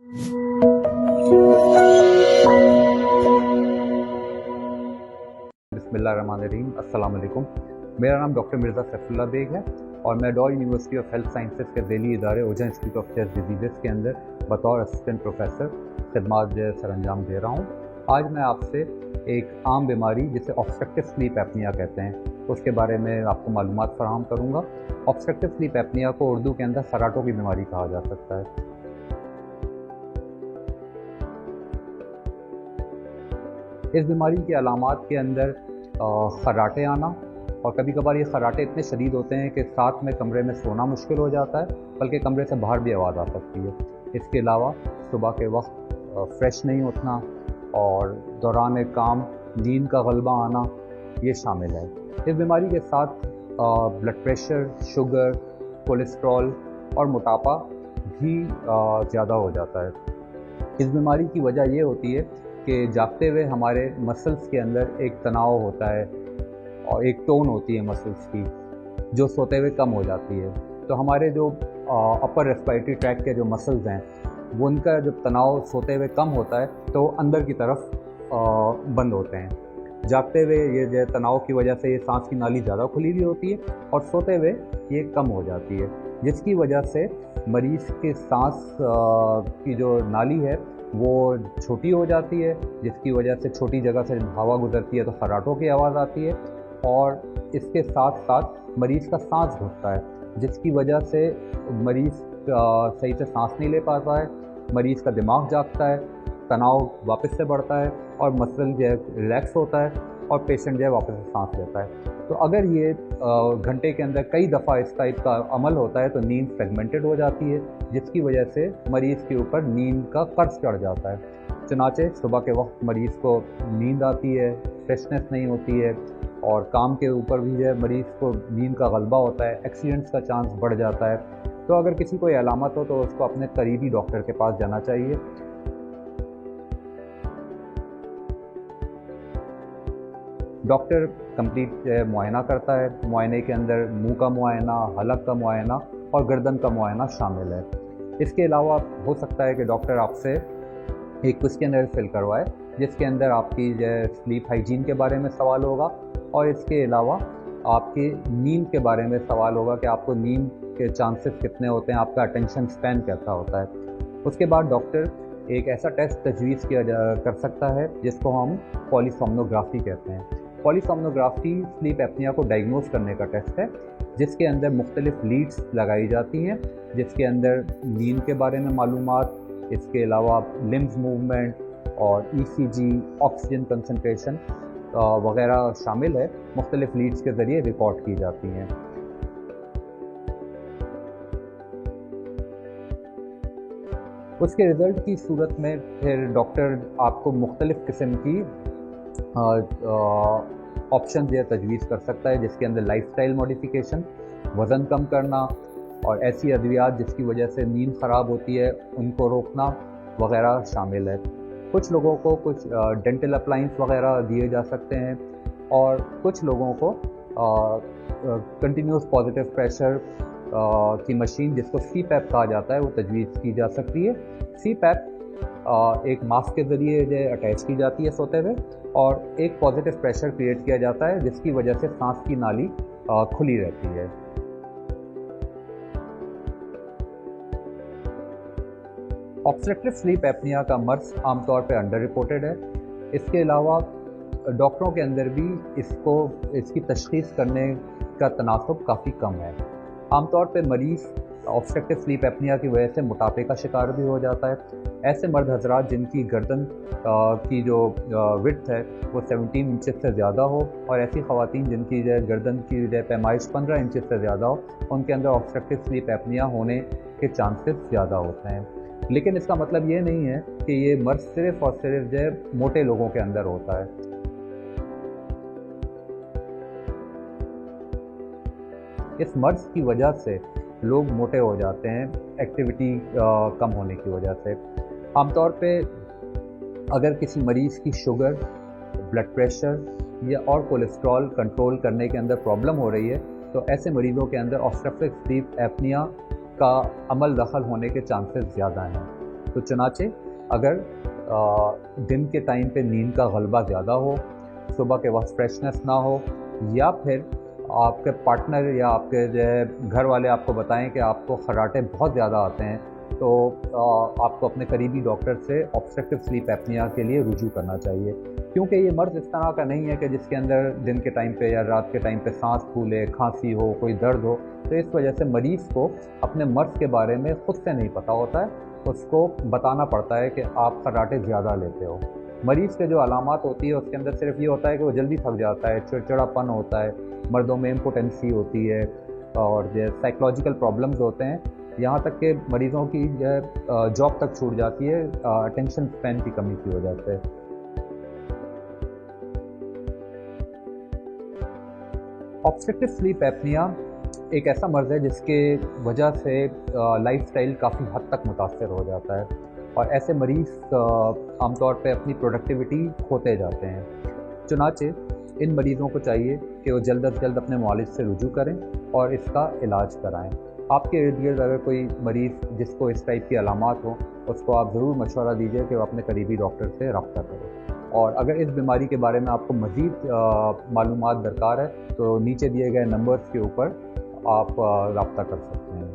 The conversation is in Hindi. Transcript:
बिस्मिल्लाहिर्रहमानिर्रहीम, अस्सलाम वालेकुम। मेरा नाम डॉक्टर मिर्ज़ा सैफुल्लाह बेग है और मैं डॉ यूनिवर्सिटी ऑफ हेल्थ साइंसेज के दिल्ली इदारे ओजा इंस्टीट्यूट ऑफ चेस्ट डिजीज़ के अंदर बतौर असिस्टेंट प्रोफेसर खिदमत जो सर अंजाम दे रहा हूँ। आज मैं आपसे एक आम बीमारी जिसे ऑब्स्ट्रक्टिव स्लीप एपनिया कहते हैं उसके बारे में आपको मालूमात फराहम करूँगा। ऑब्स्ट्रक्टिव स्लीप एपनिया को उर्दू के अंदर खर्राटों की बीमारी कहा जा सकता है। इस बीमारी की अलामात के अंदर खर्राटे आना और कभी कभार ये खर्राटे इतने शदीद होते हैं कि साथ में कमरे में सोना मुश्किल हो जाता है, बल्कि कमरे से बाहर भी आवाज़ आ सकती है। इसके अलावा सुबह के वक्त फ्रेश नहीं उठना और दौरान काम नींद का गलबा आना ये शामिल है। इस बीमारी के साथ ब्लड प्रेशर, शुगर, कोलेस्ट्रॉल और मोटापा भी ज़्यादा हो जाता है। इस बीमारी की वजह ये होती है कि जागते हुए हमारे मसल्स के अंदर एक तनाव होता है और एक टोन होती है मसल्स की जो सोते हुए कम हो जाती है। तो हमारे जो अपर रेस्पिरेटरी ट्रैक्ट के जो मसल्स हैं वो उनका जब तनाव सोते हुए कम होता है तो अंदर की तरफ बंद होते हैं। जागते हुए ये जो तनाव की वजह से ये सांस की नाली ज़्यादा खुली हुई होती है और सोते हुए ये कम हो जाती है, जिसकी वजह से मरीज़ के सांस की जो नाली है वो छोटी हो जाती है, जिसकी वजह से छोटी जगह से हवा गुजरती है तो खर्राटों की आवाज़ आती है और इसके साथ साथ मरीज़ का सांस घुटता है, जिसकी वजह से मरीज़ सही से सांस नहीं ले पाता है, मरीज़ का दिमाग जागता है, तनाव वापस से बढ़ता है और मसल जो है रिलैक्स होता है और पेशेंट जो है वापस से सांस लेता है। तो अगर ये घंटे के अंदर कई दफ़ा इस टाइप का अमल होता है तो नींद फ्रेगमेंटेड हो जाती है, जिसकी वजह से मरीज़ के ऊपर नींद का कर्ज चढ़ जाता है। चुनाचे सुबह के वक्त मरीज़ को नींद आती है, फ्रेशनेस नहीं होती है और काम के ऊपर भी जो है मरीज़ को नींद का गलबा होता है, एक्सीडेंट्स का चांस बढ़ जाता है। तो अगर किसी को अलामत हो तो उसको अपने करीबी डॉक्टर के पास जाना चाहिए। डॉक्टर कंप्लीट मुआयना करता है। मुआयने के अंदर मुंह का मुआयना, हलक का मुआयना और गर्दन का मुआयना शामिल है। इसके अलावा हो सकता है कि डॉक्टर आपसे एक क्वेश्चनर फिल करवाए जिसके अंदर आपकी जो स्लीप हाइजीन के बारे में सवाल होगा और इसके अलावा आपकी नींद के बारे में सवाल होगा कि आपको नींद के चांसेस कितने होते हैं, आपका अटेंशन स्पैन कैसा होता है। उसके बाद डॉक्टर एक ऐसा टेस्ट तजवीज़ कर सकता है जिसको हम पॉलीसोम्नोग्राफी कहते हैं। पॉलीसोम्नोग्राफी स्लीप एपनिया को डायग्नोज करने का टेस्ट है जिसके अंदर मुख्तलिफ लीड्स लगाई जाती हैं, जिसके अंदर नींद के बारे में मालूमात, इसके अलावा लिम्स मूवमेंट और ECG, ऑक्सीजन कंसंट्रेशन वगैरह शामिल है, मुख्तलिफ लीड्स के ज़रिए रिकॉर्ड की जाती हैं। उसके रिज़ल्ट की सूरत में फिर डॉक्टर आपको मुख्तलिफ किस्म की ऑप्शन जो तजवीज़ कर सकता है, जिसके अंदर लाइफस्टाइल मॉडिफिकेशन, वज़न कम करना और ऐसी अद्वियात जिसकी वजह से नींद ख़राब होती है उनको रोकना वगैरह शामिल है। कुछ लोगों को कुछ डेंटल अप्लाइंस वगैरह दिए जा सकते हैं और कुछ लोगों को कंटिन्यूस पॉजिटिव प्रेशर की मशीन जिसको CPAP कहा जाता है वो तजवीज़ की जा सकती है। CPAP एक मास्क के ज़रिए जो अटैच की जाती है सोते हुए और एक पॉजिटिव प्रेशर क्रिएट किया जाता है जिसकी वजह से सांस की नाली खुली रहती है। ऑब्स्ट्रक्टिव स्लीप एपनिया का मर्ज आमतौर पर अंडर रिपोर्टेड है। इसके अलावा डॉक्टरों के अंदर भी इसकी तशख़ीस करने का तनासब काफ़ी कम है। आमतौर पर मरीज़ ऑब्स्ट्रक्टिव स्लीप एपनिया की वजह से मोटापे का शिकार भी हो जाता है। ऐसे मर्द हजरात जिनकी गर्दन की जो विड्थ है वो 17 इंचेस से ज़्यादा हो और ऐसी ख़वातीन जिनकी जो गर्दन की जो पैमाइश 15 इंचेस से ज़्यादा हो, उनके अंदर ऑब्स्ट्रक्टिव स्लीप एपनिया होने के चांसेस ज़्यादा होते हैं। लेकिन इसका मतलब ये नहीं है कि ये मर्ज सिर्फ़ और सिर्फ जो मोटे लोगों के अंदर होता है। इस मर्ज की वजह से लोग मोटे हो जाते हैं एक्टिविटी कम होने की वजह से। आमतौर पे अगर किसी मरीज़ की शुगर, ब्लड प्रेशर या और कोलेस्ट्रॉल कंट्रोल करने के अंदर प्रॉब्लम हो रही है तो ऐसे मरीज़ों के अंदर ऑब्स्ट्रक्टिव स्लीप एपनिया का अमल दखल होने के चांसेस ज़्यादा हैं। तो चुनाचे अगर दिन के टाइम पे नींद का गलबा ज़्यादा हो, सुबह के वक्त फ्रेशनेस ना हो, या फिर आपके पार्टनर या आपके जो है घर वाले आपको बताएं कि आपको खर्राटे बहुत ज़्यादा आते हैं, तो आपको अपने करीबी डॉक्टर से ऑब्स्ट्रक्टिव स्लीप एपनिया के लिए रुजू करना चाहिए, क्योंकि ये मर्ज़ इस तरह का नहीं है कि जिसके अंदर दिन के टाइम पे या रात के टाइम पे सांस फूले, खांसी हो, कोई दर्द हो। तो इस वजह से मरीज़ को अपने मर्ज़ के बारे में ख़ुद से नहीं पता होता है, उसको बताना पड़ता है कि आप खर्राटे ज़्यादा लेते हो। मरीज़ के जो अलामात होती है उसके अंदर सिर्फ ये होता है कि वो जल्दी थक जाता है, चिड़चिड़ापन होता है, मर्दों में इम्पोटेंसी होती है, और जो साइकोलॉजिकल प्रॉब्लम्स होते हैं, यहाँ तक कि मरीज़ों की जो जॉब तक छूट जाती है, अटेंशन स्पैन की कमी की वजह से। ऑब्स्ट्रक्टिव स्लीप एपनिया एक ऐसा मर्ज़ है जिसके वजह से लाइफस्टाइल काफ़ी हद तक मुतासर हो जाता है, और ऐसे मरीज़ आमतौर पे अपनी प्रोडक्टिविटी खोते जाते हैं। चुनाचे इन मरीज़ों को चाहिए कि वो जल्द अज जल्द अपने मुआलिज से रुजू करें और इसका इलाज कराएं। आपके इर्द गिर्द अगर कोई मरीज़ जिसको इस टाइप की अलामात हो, उसको आप ज़रूर मशवरा दीजिए कि वो अपने करीबी डॉक्टर से रब्ता करें। और अगर इस बीमारी के बारे में आपको मज़ीद मालूमात दरकार है, तो नीचे दिए गए नंबर्स के ऊपर आप रब्ता कर सकते हैं।